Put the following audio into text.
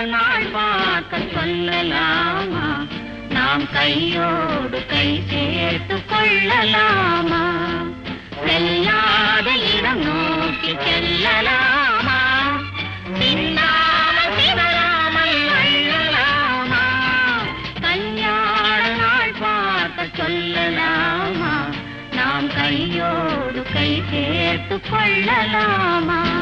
நாள் பார்க்க சொல்லலாமா? நாம் கையோடு கை சேர்த்து கொள்ளலாமா? செல்லாத இடம் நோக்கி செல்லலாமா? பின்னாமல் சிவராமல் அள்ளலாமா? கல்யாண நாள் பார்க்க சொல்லலாமா? நாம் கையோடு கை சேர்த்து கொள்ளலாமா?